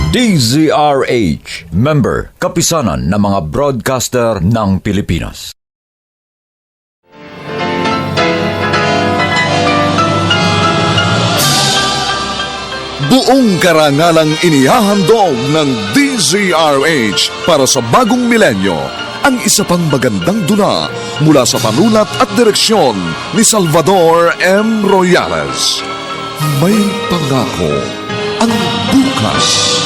DZRH, member, kapisanan ng mga broadcaster ng Pilipinas. Buong karangalang inihahandog ng DZRH para sa bagong milenyo ang isa pang magandang dula mula sa panulat at direksyon ni Salvador M. Royales. May pangako ang bukas.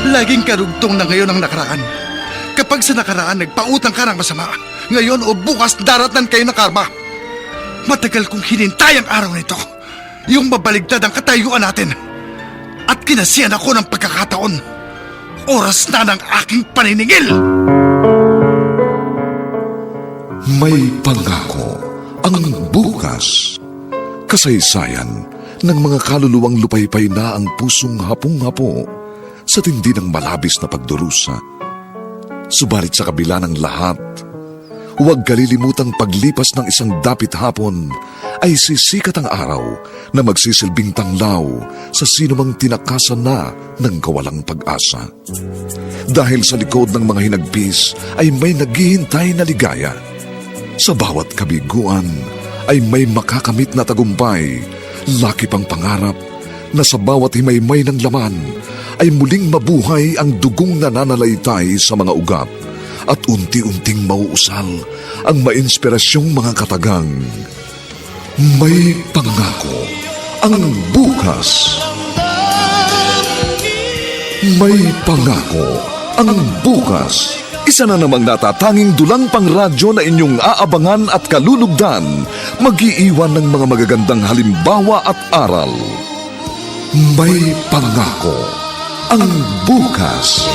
Laging karugtong na ngayon ang nakaraan. Kapag sa nakaraan nagpautang ka ng masama, ngayon o bukas daratnan kayo ng karma. Matagal kong hinintay ang araw nito. Yung mabaligtad ang katayuan natin. At kinasiyan ako ng pagkakataon. Oras na ng aking paniningil. May pangako ang bukas. Kasaysayan ng mga kaluluwang lupaypay na ang pusong hapong-hapo sa tindi ng malabis na pagdurusa. Subalit sa kabila ng lahat, huwag kalilimutang paglipas ng isang dapit hapon ay sisikat ang araw na magsisilbing tanglaw sa sinumang tinakasan na ng kawalang pag-asa. Dahil sa likod ng mga hinagpis ay may naghihintay na ligaya. Sa bawat kabiguan ay may makakamit na tagumpay, laki pang pangarap na sa bawat himaymay ng laman ay muling mabuhay ang dugong nananalaytay sa mga ugat at unti-unting mauusal ang mainspirasyong mga katagang. May pangako ang bukas. May pangako ang bukas. Isa na namang natatanging dulang pangradyo na inyong aabangan at kalulugdan, mag-iiwan ng mga magagandang halimbawa at aral. May pangako ang bukas.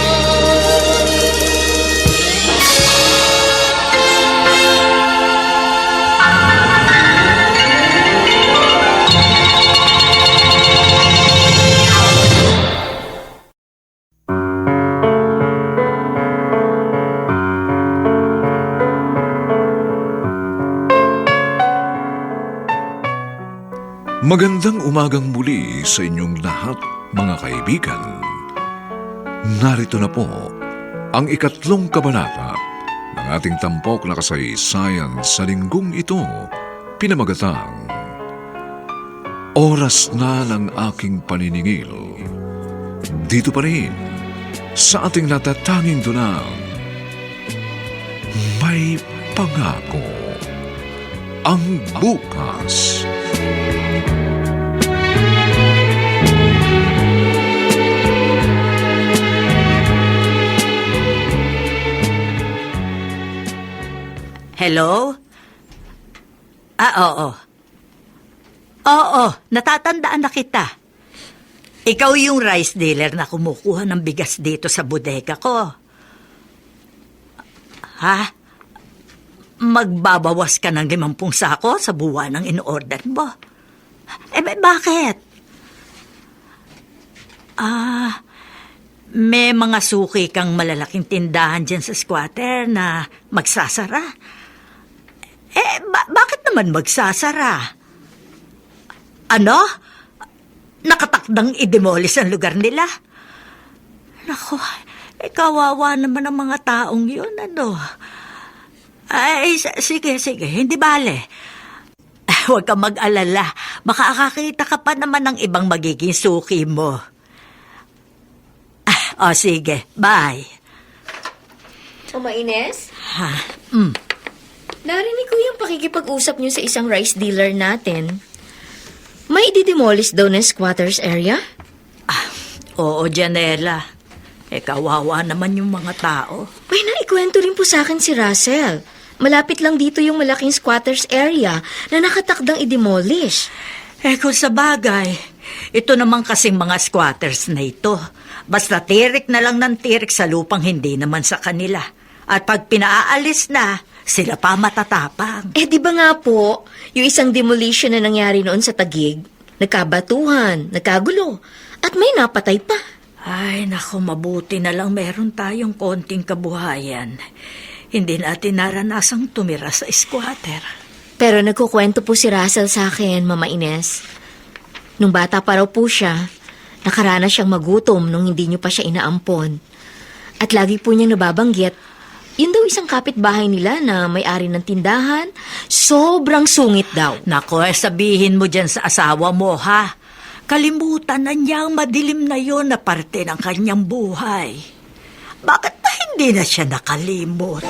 Magandang umagang muli sa inyong lahat, mga kaibigan. Narito na po ang ikatlong kabanata ng ating tampok na kasaysayan sa linggong ito, pinamagatang Oras na ng aking paniningil. Dito pa rin sa ating natatanging dunang May Pangako ang bukas. Hello? Oo. Oo, natatandaan na kita. Ikaw yung rice dealer na kumukuha ng bigas dito sa bodega ko. Ha? Magbabawas ka ng 50 sako sa buwan ng in-order mo. Bakit? May mga suki kang malalaking tindahan dyan sa squatter na magsasara. Bakit naman magsasara? Ano? Nakatakdang i-demolish ang lugar nila? Naku, kawawa naman ang mga taong yun, ano? Sige, hindi bale. Huwag kang mag-alala. Makakakita ka pa naman ng ibang magiging suki mo. Sige, bye. Mama Ines? Ha? Narinig ko yung pakikipag-usap niyo sa isang rice dealer natin. May i-demolish daw na squatters area? Oo, Janela. Kawawa naman yung mga tao. May naikwento rin po sa akin si Russell. Malapit lang dito yung malaking squatters area na nakatakdang i-demolish. Kung sa bagay, ito naman kasing mga squatters na ito. Basta tirik na lang ng tirik sa lupang hindi naman sa kanila. At pag pinaalis na, sila pa matatapang. Di ba nga po, yung isang demolition na nangyari noon sa Taguig, nagkabatuhan, nagkagulo, at may napatay pa. Ay, naku, mabuti na lang meron tayong konting kabuhayan. Hindi natin naranasang tumira sa squatter. Pero nagkukwento po si Russell sa akin, Mama Ines. Nung bata pa raw po siya, nakaranas siyang magutom nung hindi niyo pa siya inaampon. At lagi po niyang nababanggit, yun daw isang kapitbahay nila na may-ari ng tindahan, sobrang sungit daw. Nako, sabihin mo dyan sa asawa mo, ha? Kalimutan na niya ang madilim na yon na parte ng kanyang buhay. Bakit ba hindi na siya nakalimot?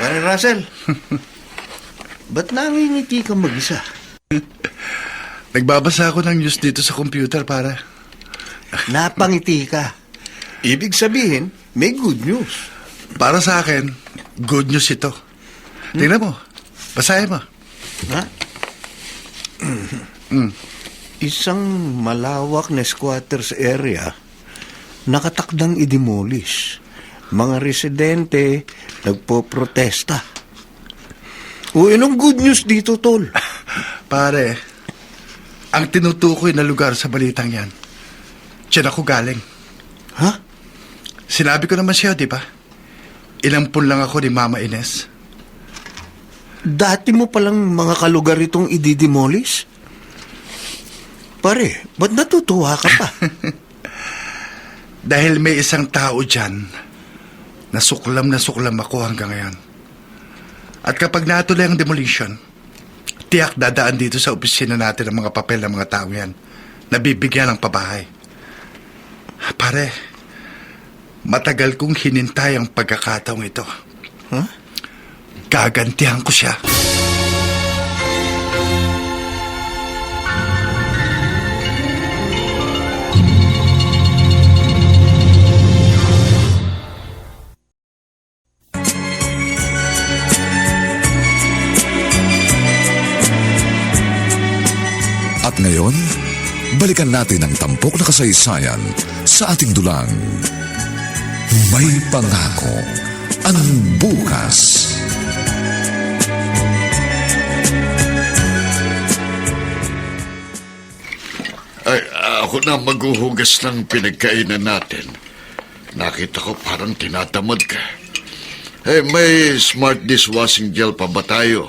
Pare Russell, ba't nangingiti ka mag-isa? Nagbabasa ako ng news dito sa computer, para. Napangiti ka. Ibig sabihin, may good news. Para sa akin, good news ito. Tingnan mo. Basahin mo. Ha? Isang malawak na squatters area nakatakdang i-demolish. Mga residente nagpo-protesta. O, anong good news dito, Tol? Pare, ang tinutukoy na lugar sa balitang yan, diyan ako galing. Ha? Sinabi ko naman siya, di ba? Inampun lang ako ni Mama Ines. Dati mo palang mga kalugar itong i-demolish? Pare, ba't natutuwa ka pa? Dahil may isang tao dyan, nasuklam ako hanggang ngayon. At kapag natuloy ang demolition, tiyak dadaan dito sa opisina natin ang mga papel ng mga tao yan, nabibigyan ng pabahay. Pare, matagal kong hinintay ang pagkakataong ito. Huh? Gagantihan ko siya. At ngayon, balikan natin ang tampok na kasaysayan sa ating dulang. May pangako ang bukas. Ay, ako na maghuhugas ng pinagkainan natin. Nakita ko parang tinatamad ka. Eh, may smart dishwashing gel pa ba tayo?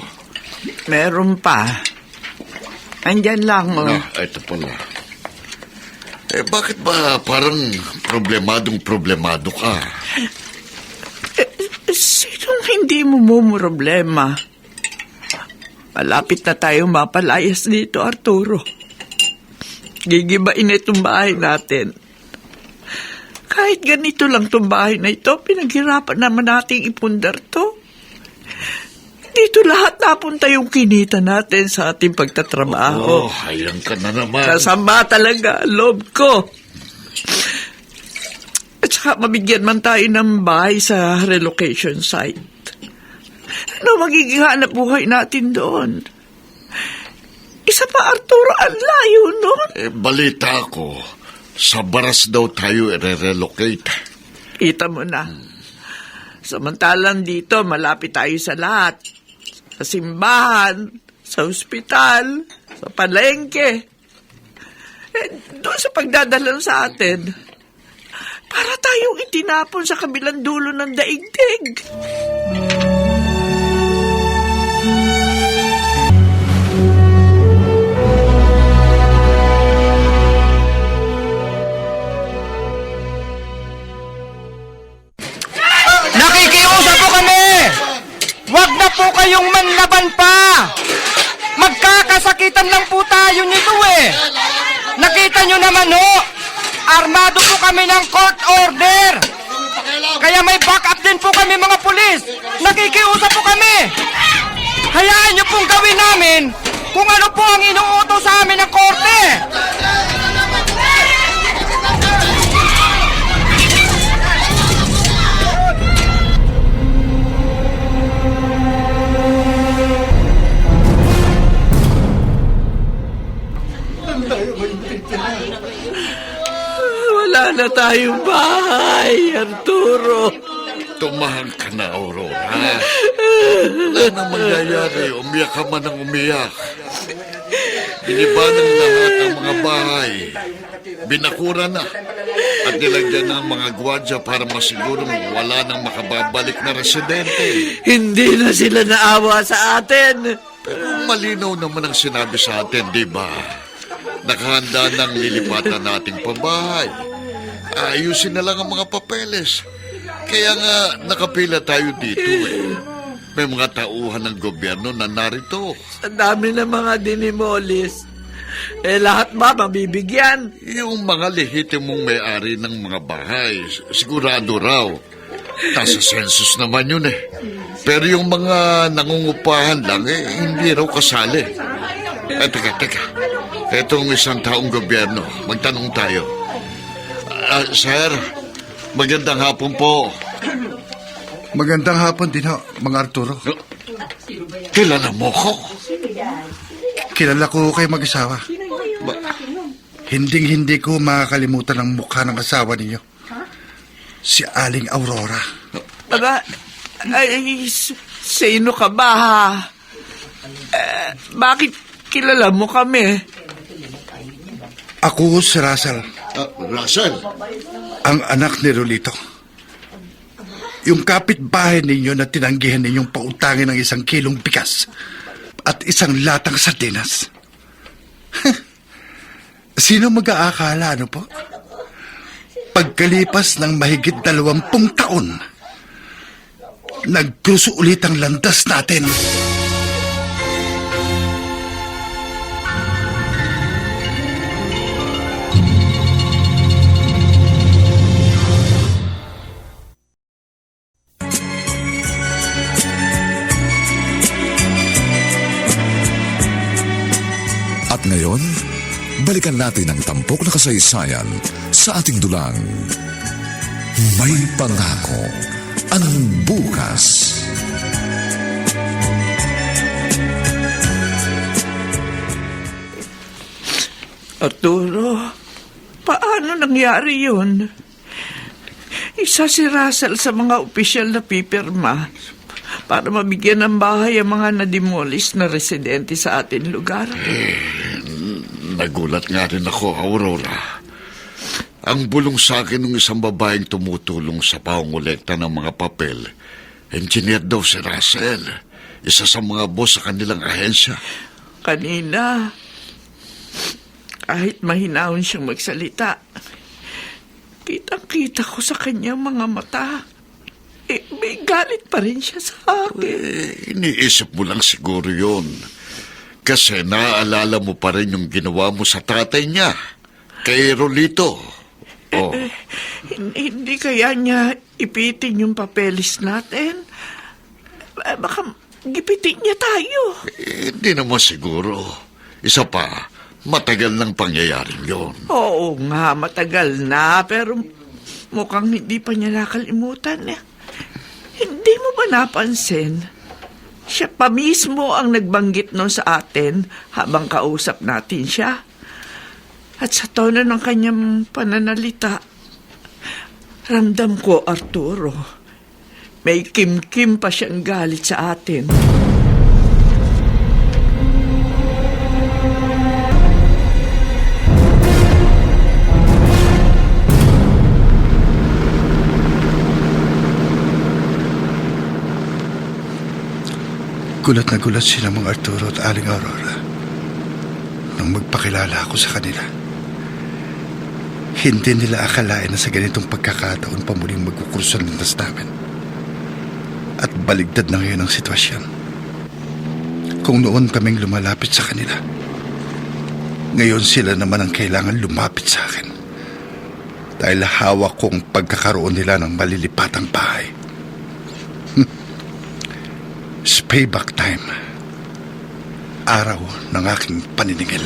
Meron pa. Andyan lang, oh. Ito pala. Eh, bakit ba parang problemado ka? Sinong hindi mo problema? Malapit na tayo mapalayas dito, Arturo. Gigibain na itong bahay natin. Kahit ganito lang itong bahay na ito, pinaghirapan naman nating ipundar to. Dito lahat napunta yung kinita natin sa ating pagtatrabaho. Hayang ka na naman. Kasama talaga ang loob ko. At saka mabigyan man tayo ng bahay sa relocation site. Ano magiging hanap buhay natin doon? Isa pa, Arturo, ang layo nun. Balita ko, sa Baras daw tayo i-relocate. Kita mo na. Samantalang dito, malapit tayo sa lahat. Sa simbahan, sa ospital, sa palengke. Doon sa pagdadalan sa atin. Para tayong itinapon sa kabilang dulo ng daigdig. Nakikiusap po kami! Huwag na po kayong manlaban pa! Magkakasakitan lang po tayo nito eh! Nakita nyo naman ho! Armado po kami ng court order! Kaya may backup din po kami mga pulis! Nakikiusap po kami! Hayaan nyo pong gawin namin kung ano po ang inuutos sa amin ng korte! Wala na tayong bahay, Arturo. Tumahal ka na, Aurora. Wala na mangyayari. Umiyak ka man ng umiyak. Biniba ng lahat ang mga bahay. Binakura na. At nilagyan ng mga gwardiya para masigurong wala nang makababalik na residente. Hindi na sila naawa sa atin. Pero malinaw naman ang sinabi sa atin, di ba? Nakahanda ng lilipatan nating pabahay. Ayusin na lang ang mga papeles. Kaya nga nakapila tayo dito eh. May mga tauhan ng gobyerno na narito. Sa dami ng mga dinimolis. Lahat ba mabibigyan? Yung mga lehitimong may-ari ng mga bahay, sigurado raw. Nasa census naman yun eh. Pero yung mga nangungupahan lang hindi raw kasali. Teka. Etong isang taong gobyerno, magtanong tayo. Sir, magandang hapon po. Magandang hapon din ho, mga Arturo. Kilala mo ko? Kilala ko kayo mag-asawa. Hinding-hindi ko makakalimutan ang mukha ng asawa ninyo. Si Aling Aurora. Sino ka ba ha? Bakit kilala mo kami? Ako si Russell, Russell? ang anak ni Rolito. Yung kapitbahay ninyo na tinanggihan ninyong pautangin ng 1 kilong bigas at 1 latang sardinas. Sino mag-aakala, ano po? Pagkalipas ng mahigit 20 taon, nagkruso ulit ang landas natin. At ngayon, balikan natin ang tampok na kasaysayan sa ating dulang. May pangako ang bukas. Arturo, paano nangyari yun? Isa si Russell sa mga opisyal na pipirma para mabigyan ng bahay ang mga nadimolis na residente sa ating lugar. Nagulat nga rin ako, Aurora. Ang bulong sa akin ng isang babaeng tumutulong sa pangolekta ng mga papel, engineer daw si Russell, isa sa mga boss sa kanilang ahensya. Kanina, kahit mahinahon siyang magsalita, kitang-kita ko sa kanyang mga mata. May galit pa rin siya sa akin. Iniisip mo lang siguro yun. Kasi naaalala mo pa rin yung ginawa mo sa tatay niya, kay Rolito. Oh. Hindi kaya niya ipitin yung papeles natin? Baka gipitin niya tayo. Hindi naman siguro. Isa pa, matagal nang pangyayaring yun. Oo nga, matagal na, pero mukhang hindi pa niya nakalimutan. Hindi mo ba napansin? Siya pa mismo ang nagbanggit nun sa atin habang kausap natin siya. At sa tono ng kanyang pananalita, ramdam ko, Arturo, may kim-kim pa siyang galit sa atin. Gulat na gulat sila mga Arturo at Aling Aurora nang magpakilala ako sa kanila. Hindi nila akalain na sa ganitong pagkakataon pa muling magkukurso ang landas namin. At baligtad na ngayon ang sitwasyon. Kung noon kaming lumalapit sa kanila, ngayon sila naman ang kailangan lumapit sa akin. Dahil hawak kong pagkakaroon nila ng malilipatang bahay. It's payback time. Araw ng aking paniningil.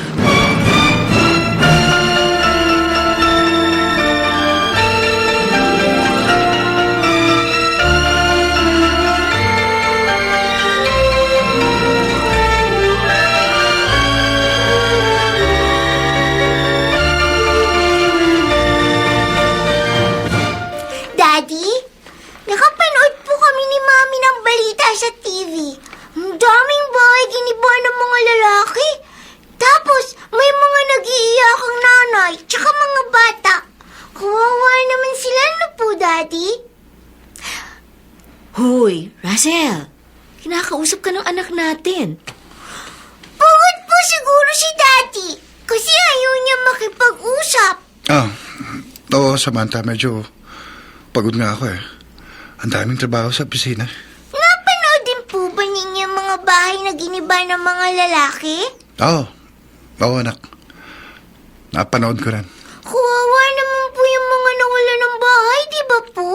anak natin. Pagod po siguro si Daddy kasi ayaw niya makipag-usap. Oo, Samantha, medyo pagod nga ako eh. Ang daming trabaho sa opisina. Napanood din po ba ninyo ang mga bahay na giniba ng mga lalaki? Oo, anak. Napanood ko rin. Kawawa naman po yung mga nawala ng bahay, di ba po?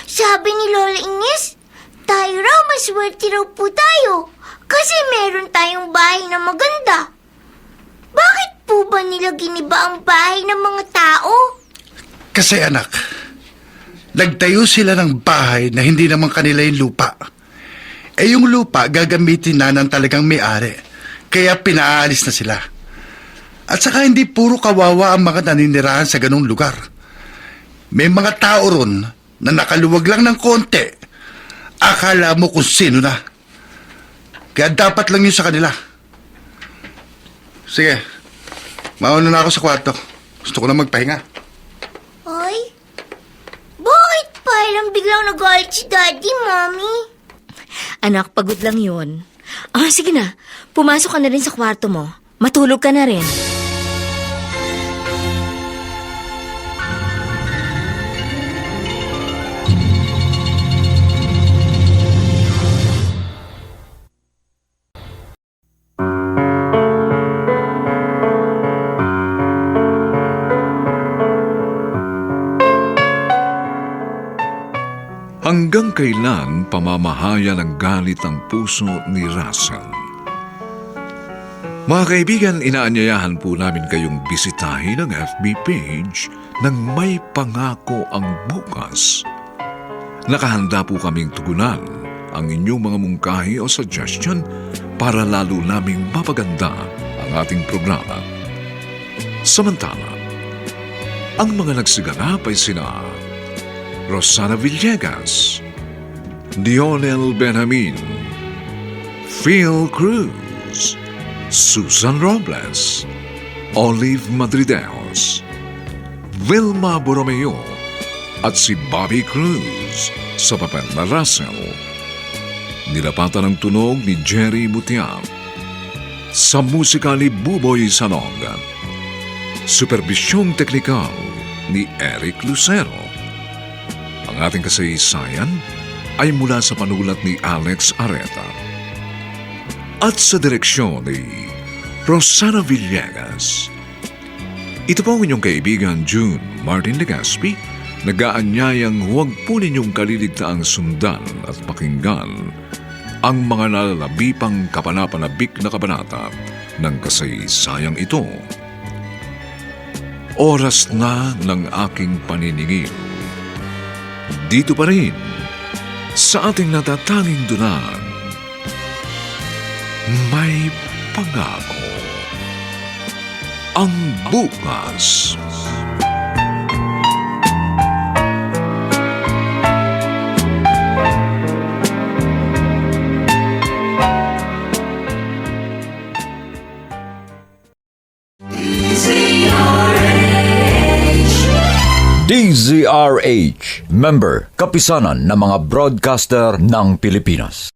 Sabi ni Lola Ines, tayo raw maswerte raw po tayo kasi meron tayong bahay na maganda. Bakit po ba nila giniba ang bahay ng mga tao? Kasi anak, nagtayo sila ng bahay na hindi naman kanila yung lupa. Yung lupa gagamitin na ng talagang may-ari, kaya pinaalis na sila. At saka hindi puro kawawa ang mga naninirahan sa ganung lugar. May mga tao ron na nakaluwag lang ng konti. Akala mo kung sino na. Kaya dapat lang yun sa kanila. Sige, mauna na ako sa kwarto. Gusto ko na magpahinga. Ay, bakit pa lang biglang nagalit si Daddy, Mommy? Anak, pagod lang yun. Sige na. Pumasok ka na rin sa kwarto mo. Matulog ka na rin. Hanggang kailan pamamahaya ng galit ang puso ni Russell? Mga kaibigan, inaanyayahan po namin kayong bisitahin ang FB page ng May Pangako ang Bukas. Nakahanda po kaming tugunan ang inyong mga mungkahi o suggestion para lalo naming mapaganda ang ating programa. Samantala, ang mga nagsiganap ay sina Rosana Villegas, Dionel Benjamin, Phil Cruz, Susan Robles, Olive Madrideos, Vilma Borromeo at si Bobby Cruz sa papel na Russell. Nilapatan ng tunog ni Jerry Butiam. Sa musika ni Buboy Sanog. Superbisyong teknikal ni Eric Lucero. Ang ating kasaysayan ay mula sa panulat ni Alex Areta. At sa direksyon ni Rosana Villegas. Ito po ang inyong kaibigan June Martin Legaspi, nag-aanyayang huwag po ninyong kaliligtaang sundan at pakinggan ang mga nalalabipang kapanapanabik na kabanata ng kasaysayang ito. Oras na ng aking paniningil. Dito pa rin, sa ating natatanging dunan, May Pangako ang Bukas. DZRH, member, kapisanan ng mga broadcaster ng Pilipinas.